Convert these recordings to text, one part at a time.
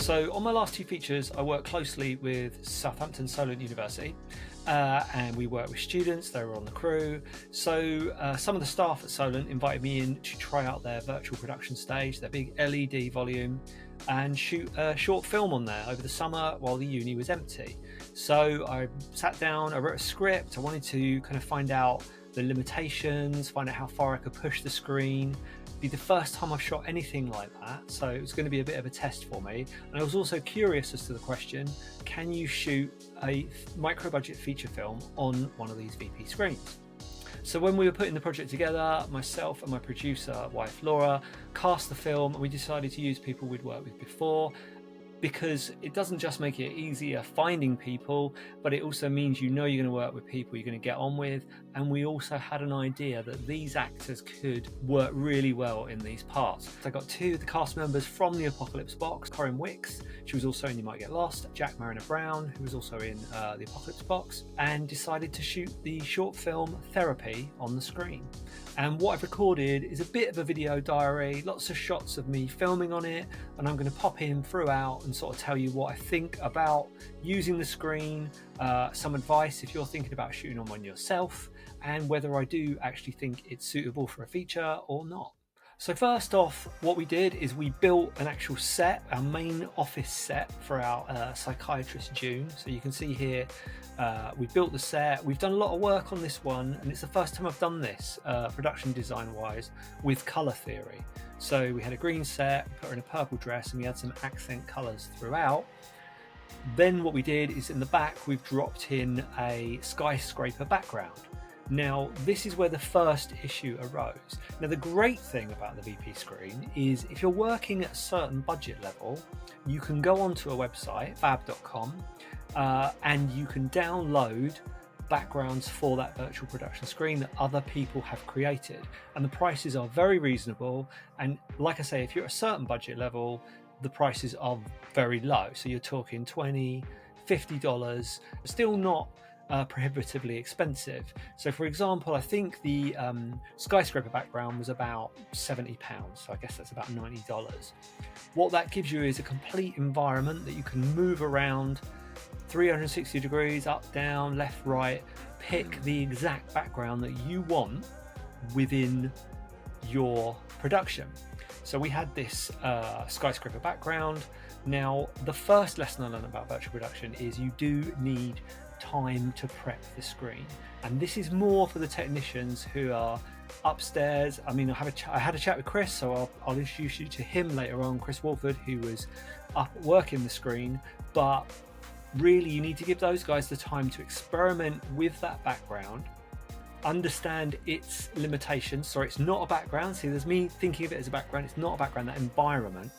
So on my last two features, I worked closely with Southampton Solent University, and we worked with students. They were on the crew. So some of the staff at Solent invited me in to try out their virtual production stage, their big LED volume, and shoot a short film on there over the summer while the uni was empty. So I sat down, I wrote a script. I wanted to kind of find out the limitations, find out how far I could push the screen. It'd be the first time I've shot anything like that, so it was going to be a bit of a test for me. And I was also curious as to the question, can you shoot a micro-budget feature film on one of these VP screens? So when we were putting the project together, myself and my producer wife Laura cast the film, and we decided to use people we'd worked with before, because it doesn't just make it easier finding people, but it also means you know you're going to work with people you're going to get on with. And we also had an idea that these actors could work really well in these parts. So I got two of the cast members from the Apocalypse Box, Corrinne Wicks, she was also in You Might Get Lost, Jack Marriner-Brown, who was also in the Apocalypse Box, and decided to shoot the short film Therapy on the screen. And what I've recorded is a bit of a video diary, lots of shots of me filming on it, and I'm going to pop in throughout and sort of tell you what I think about using the screen, some advice if you're thinking about shooting on one yourself, and whether I do actually think it's suitable for a feature or not. So first off, what we did is we built an actual set, our main office set for our psychiatrist June. So you can see here, we built the set. We've done a lot of work on this one, and it's the first time I've done this production design wise with color theory. So we had a green set, put her in a purple dress, and we had some accent colors throughout. Then what we did is in the back, we've dropped in a skyscraper background. Now, this is where the first issue arose. Now, the great thing about the VP screen is if you're working at a certain budget level, you can go onto a website, fab.com, and you can download backgrounds for that virtual production screen that other people have created. And the prices are very reasonable. And like I say, if you're at a certain budget level, the prices are very low. So you're talking $20, $50, still not prohibitively expensive. So for example, I think the skyscraper background was about £70, so I guess that's about $90. What that gives you is a complete environment that you can move around 360 degrees, up, down, left, right, pick the exact background that you want within your production. So we had this skyscraper background. Now, the first lesson I learned about virtual production is you do need time to prep the screen, and this is more for the technicians who are upstairs. I mean, I had a chat with Chris, so I'll introduce you to him later on, Chris Walford, who was up working the screen. But really, you need to give those guys the time to experiment with that background, understand its limitations. Sorry, it's not a background. See, there's me thinking of it as a background. It's not a background, that environment.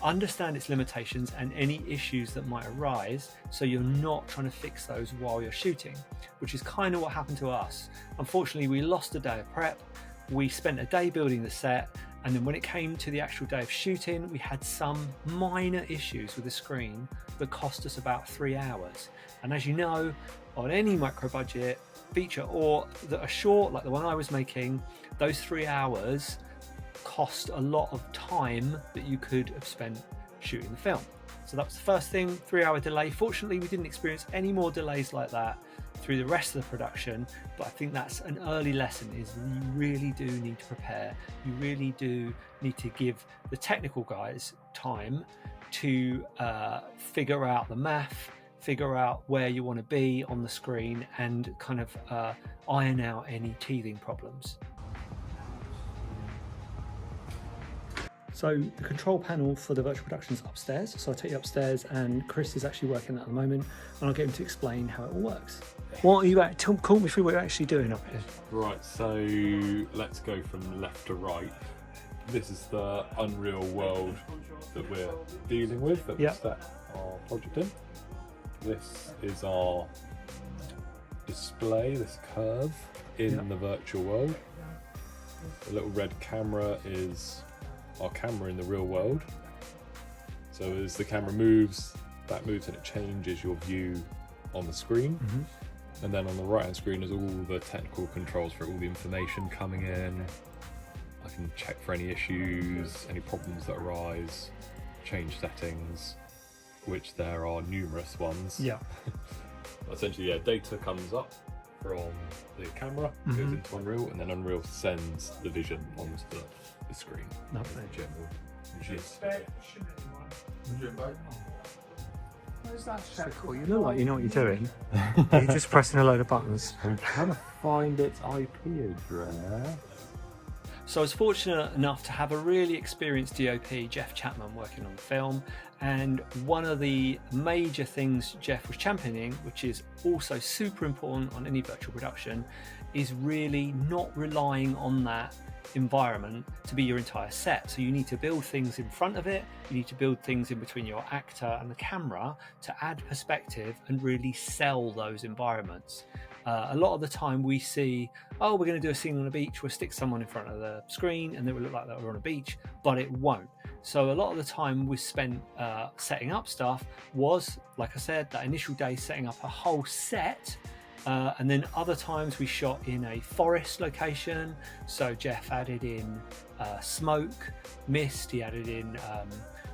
Understand its limitations and any issues that might arise, so you're not trying to fix those while you're shooting, which is kind of what happened to us. Unfortunately, we lost a day of prep. We spent a day building the set, and then when it came to the actual day of shooting, we had some minor issues with the screen that cost us about 3 hours. And as you know, on any micro budget feature or that are short, like the one I was making, those 3 hours cost a lot of time that you could have spent shooting the film. So that was the first thing, 3 hour delay. Fortunately, we didn't experience any more delays like that through the rest of the production, but I think that's an early lesson, is you really do need to prepare. You really do need to give the technical guys time to figure out the math, figure out where you want to be on the screen, and kind of iron out any teething problems. So the control panel for the virtual production is upstairs. So I'll take you upstairs, and Chris is actually working at the moment, and I'll get him to explain how it all works. What are you at? Call me through what you're actually doing up here. Right, so let's go from left to right. This is the unreal world that we're dealing with, that we set our project in. This is our display, this curve in the virtual world. The little red camera is our camera in the real world. So as the camera moves, that moves and it changes your view on the screen. And then on the right hand screen is all the technical controls for all the information coming in. I can check for any issues, any problems that arise, change settings. which there are numerous ones. Yeah. Essentially, yeah, data comes up from the camera, goes into Unreal, and then Unreal sends the vision onto the screen. Lovely. General gist. So cool. You look like you know what you're doing. You're just pressing a load of buttons. I'm trying to find its IP address. So I was fortunate enough to have a really experienced DOP, Jeff Chapman, working on the film, and one of the major things Jeff was championing, which is also super important on any virtual production, is really not relying on that environment to be your entire set. So you need to build things in front of it, you need to build things in between your actor and the camera to add perspective and really sell those environments. A lot of the time we see, oh, we're going to do a scene on a beach, we'll stick someone in front of the screen and it will look like that we're on a beach, but it won't. So a lot of the time we spent setting up stuff was, like I said, that initial day setting up a whole set. And then other times we shot in a forest location. So Jeff added in smoke, mist, he added in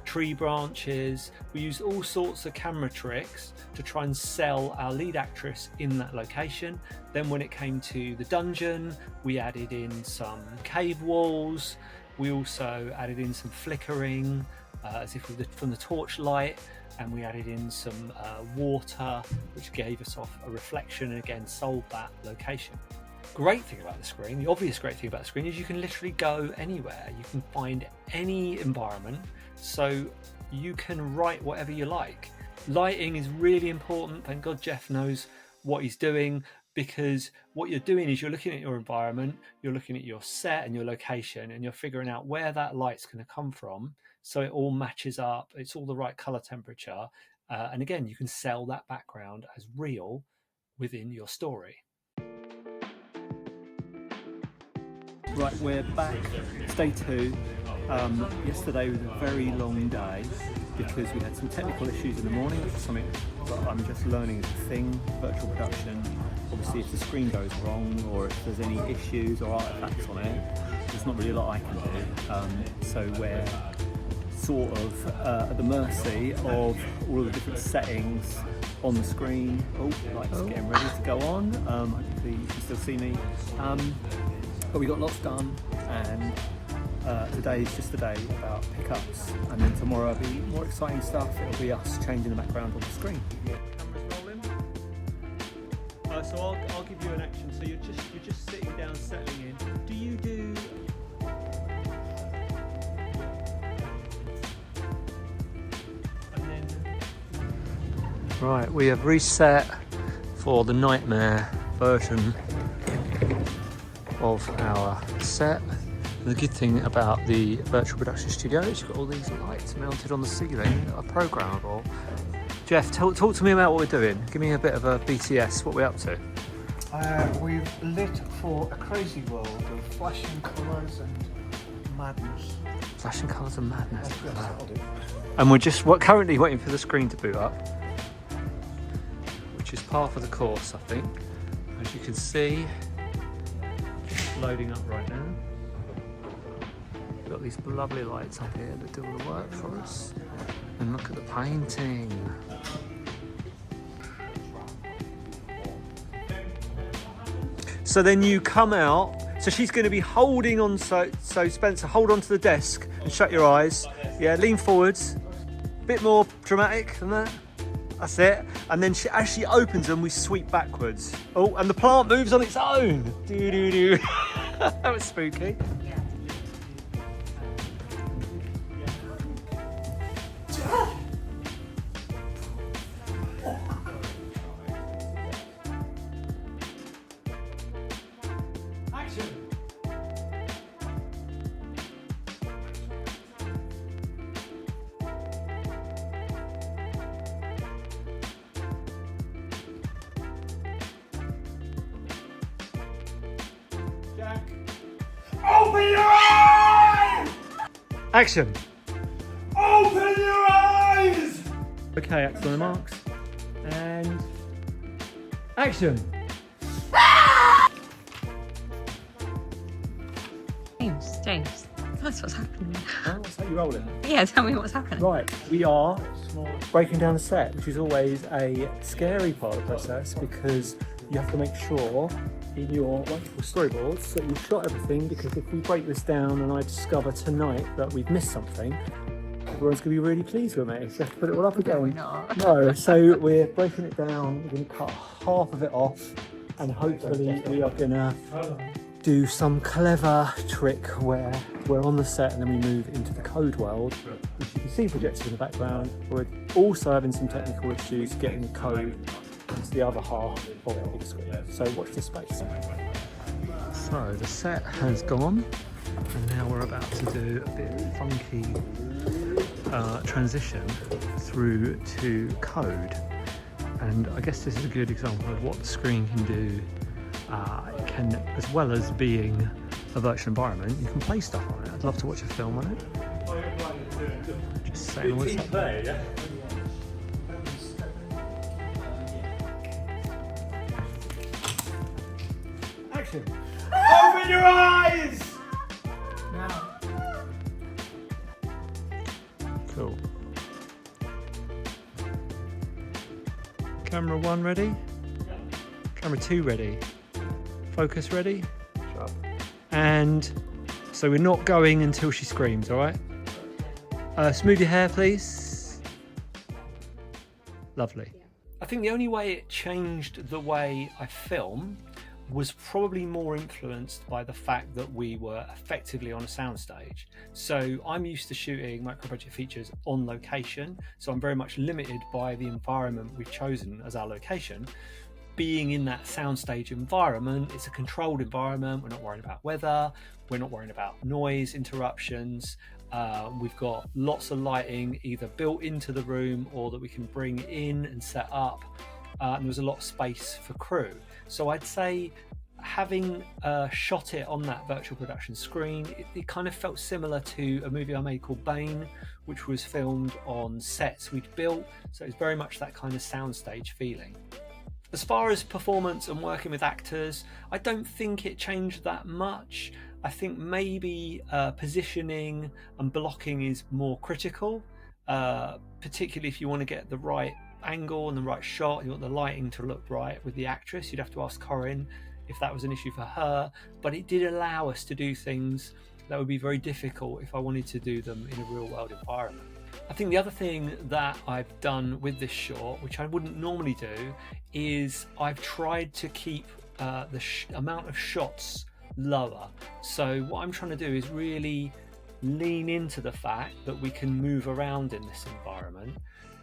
tree branches. We used all sorts of camera tricks to try and sell our lead actress in that location. Then when it came to the dungeon, we added in some cave walls. We also added in some flickering, as if from the torchlight, and we added in some water, which gave us off a reflection and again sold that location. Great thing about the screen, the obvious great thing about the screen, is you can literally go anywhere. You can find any environment, so you can write whatever you like. Lighting is really important. Thank God Jeff knows what he's doing, because what you're doing is you're looking at your environment, you're looking at your set and your location, and you're figuring out where that light's going to come from, so it all matches up, it's all the right color temperature, and again you can sell that background as real within your story. Right, we're back. It's day 2. Yesterday was a very long day because we had some technical issues in the morning, which is something that I'm just learning as a thing, virtual production. Obviously if the screen goes wrong or if there's any issues or artifacts on it, there's not really a lot I can do. So we're sort of at the mercy of all of the different settings on the screen. Oh, the light's getting ready to go on. Hopefully you can still see me. But we got lots done, and today is just a day about pickups, and then tomorrow will be more exciting stuff. It'll be us changing the background on the screen. Camera's rolling. So I'll give you an action. So you're just sitting down, settling in. Do you do? And then. Right, we have reset for the nightmare version of our set. The good thing about the virtual production studio is you've got all these lights mounted on the ceiling that are programmable. Jeff, talk to me about what we're doing. Give me a bit of a BTS, what we're up to. We've lit for a crazy world of flashing colours and madness. Flashing colours and madness. That'll do. And we're just currently waiting for the screen to boot up, which is part of the course, I think. As you can see, loading up right now. We've got these lovely lights up here that do all the work for us. And look at the painting. So then you come out. So she's going to be holding on. So Spencer, hold on to the desk and shut your eyes. Yeah, lean forwards. Bit more dramatic than that. That's it. And then as she opens them, we sweep backwards. Oh, and the plant moves on its own. Doo-doo-doo. That was spooky. Open your eyes! Action. Open your eyes! Okay, action on the marks. And action. James. That's what's happening. Oh, so you rolling? Yeah, tell me what's happening. Right, we are breaking down the set, which is always a scary part of the process because you have to make sure in your wonderful storyboards that you've shot everything, because if we break this down and I discover tonight that we've missed something, everyone's going to be really pleased with me. So you have to put it all up again. No, so we're breaking it down. We're going to cut half of it off and hopefully we are going to do some clever trick where we're on the set and then we move into the code world, which you can see projected in the background. We're also having some technical issues getting the code into the other half of the big screen. So watch this space. So the set has gone and now we're about to do a bit funky transition through to code. And I guess this is a good example of what the screen can do. It can, as well as being a virtual environment, you can play stuff on it. I'd love to watch a film on it. Just saying what's happening. Yeah? Action! Open your eyes! Now. Cool. Camera 1 ready? Camera 2 ready? Focus ready? Sharp. And so we're not going until she screams, all right? Smooth your hair, please. Lovely. I think the only way it changed the way I film was probably more influenced by the fact that we were effectively on a soundstage. So I'm used to shooting micro-budget features on location, so I'm very much limited by the environment we've chosen as our location. Being in that soundstage environment, it's a controlled environment. We're not worrying about weather, we're not worrying about noise interruptions. We've got lots of lighting either built into the room or that we can bring in and set up, and there's a lot of space for crew. So I'd say having shot it on that virtual production screen, it kind of felt similar to a movie I made called Bane, which was filmed on sets we'd built. So it's very much that kind of soundstage feeling. As far as performance and working with actors, I don't think it changed that much. I think maybe positioning and blocking is more critical, particularly if you want to get the right angle and the right shot. You want the lighting to look right with the actress. You'd have to ask Corrinne if that was an issue for her, but it did allow us to do things that would be very difficult if I wanted to do them in a real world environment. I think the other thing that I've done with this short, which I wouldn't normally do, is I've tried to keep the amount of shots lower. So what I'm trying to do is really lean into the fact that we can move around in this environment,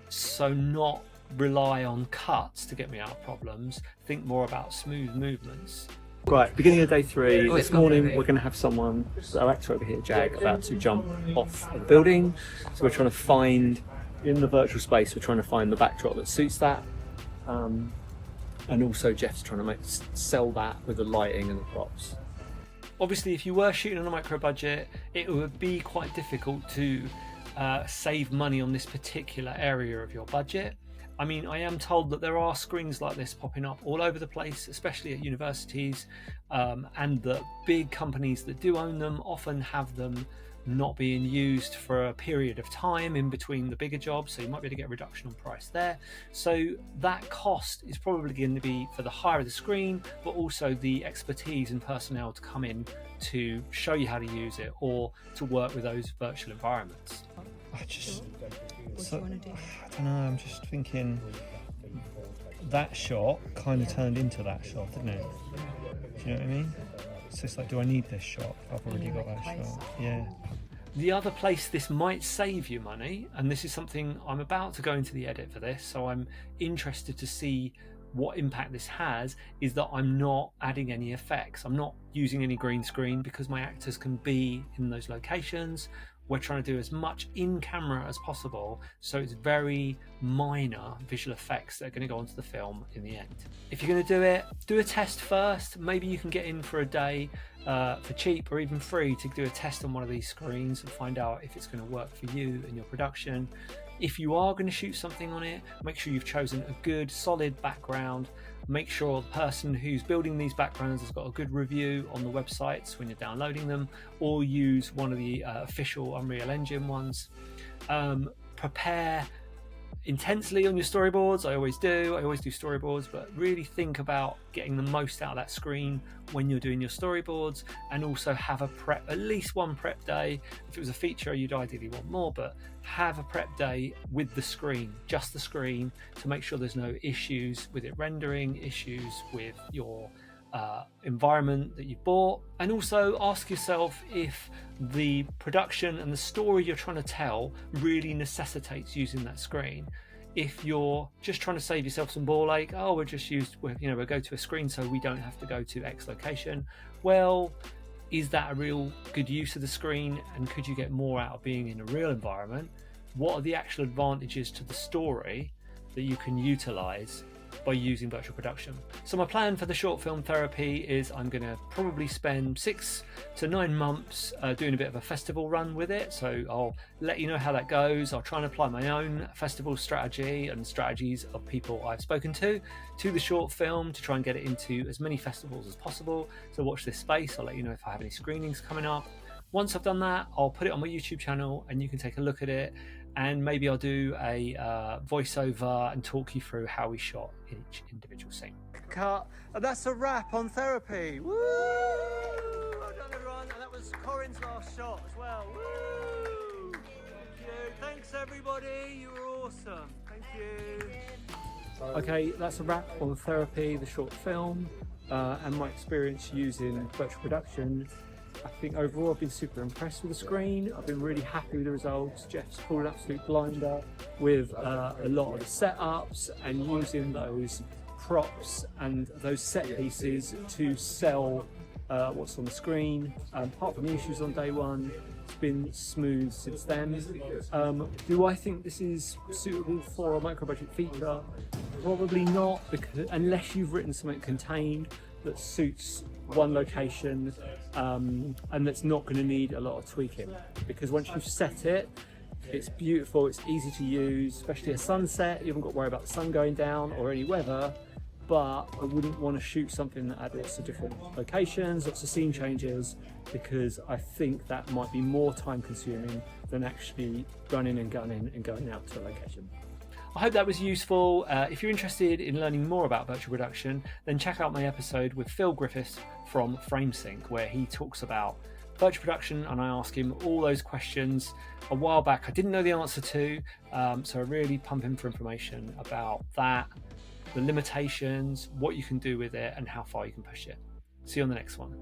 so not rely on cuts to get me out of problems, think more about smooth movements. Right, beginning of day 3, this morning we're going to have someone, our actor over here, Jag, about to jump off a building. So we're trying to find, in the virtual space, we're trying to find the backdrop that suits that. And also Jeff's trying to sell that with the lighting and the props. Obviously, if you were shooting on a micro budget, it would be quite difficult to save money on this particular area of your budget. I mean, I am told that there are screens like this popping up all over the place, especially at universities, and that big companies that do own them often have them not being used for a period of time in between the bigger jobs, so you might be able to get a reduction on price there. So that cost is probably going to be for the hire of the screen, but also the expertise and personnel to come in to show you how to use it or to work with those virtual environments. I want to do? I don't know, I'm just thinking that shot kind of turned into that shot, didn't it? Do you know what I mean? So it's like, do I need this shot? I've already got that shot. Yeah. The other place this might save you money, and this is something I'm about to go into the edit for this, so I'm interested to see what impact this has, is that I'm not adding any effects. I'm not using any green screen because my actors can be in those locations. We're trying to do as much in camera as possible, so it's very minor visual effects that are going to go onto the film in the end. If you're going to do it, do a test first. Maybe you can get in for a day for cheap or even free to do a test on one of these screens and find out if it's going to work for you and your production. If you are going to shoot something on it, make sure you've chosen a good solid background. Make sure the person who's building these backgrounds has got a good review on the websites when you're downloading them, or use one of the official Unreal Engine ones. Prepare intensely on your storyboards. I always do storyboards, but really think about getting the most out of that screen when you're doing your storyboards, and also have a prep, at least one prep day. If it was a feature, you'd ideally want more, but have a prep day with the screen, just the screen, to make sure there's no issues with it rendering, issues with your environment that you bought. And also ask yourself if the production and the story you're trying to tell really necessitates using that screen. If you're just trying to save yourself some ball ache, we'll go to a screen so we don't have to go to X location. Well, is that a real good use of the screen, and could you get more out of being in a real environment? What are the actual advantages to the story that you can utilize by using virtual production? So my plan for the short film therapy is I'm going to probably spend 6 to 9 months doing a bit of a festival run with it. So I'll let you know how that goes. I'll try and apply my own festival strategy and strategies of people I've spoken to the short film, to try and get it into as many festivals as possible. So watch this space. I'll let you know if I have any screenings coming up. Once I've done that, I'll put it on my YouTube channel and you can take a look at it. And maybe I'll do a voiceover and talk you through how we shot each individual scene. Cut. And that's a wrap on therapy. Woo! Well done, everyone. And that was Corrinne's last shot as well. Woo! Thank you. Thanks, everybody. You were awesome. Thank you. Okay, that's a wrap on therapy, the short film, and my experience using virtual production. I think overall I've been super impressed with the screen. I've been really happy with the results. Jeff's pulled an absolute blinder with a lot of the setups, and using those props and those set pieces to sell what's on the screen. Apart from the issues on day one, it's been smooth since then. Do I think this is suitable for a micro budget feature? Probably not, because unless you've written something contained that suits one location, and that's not going to need a lot of tweaking, because once you've set it, it's beautiful, it's easy to use, especially a sunset. You haven't got to worry about the sun going down or any weather. But I wouldn't want to shoot something that had lots of different locations, lots of scene changes, because I think that might be more time consuming than actually running and gunning and going out to a location. I hope that was useful. If you're interested in learning more about virtual production, then check out my episode with Phil Griffiths from FrameSync, where he talks about virtual production, and I asked him all those questions a while back I didn't know the answer to, so I really pump him for information about that, the limitations, what you can do with it, and how far you can push it. See you on the next one.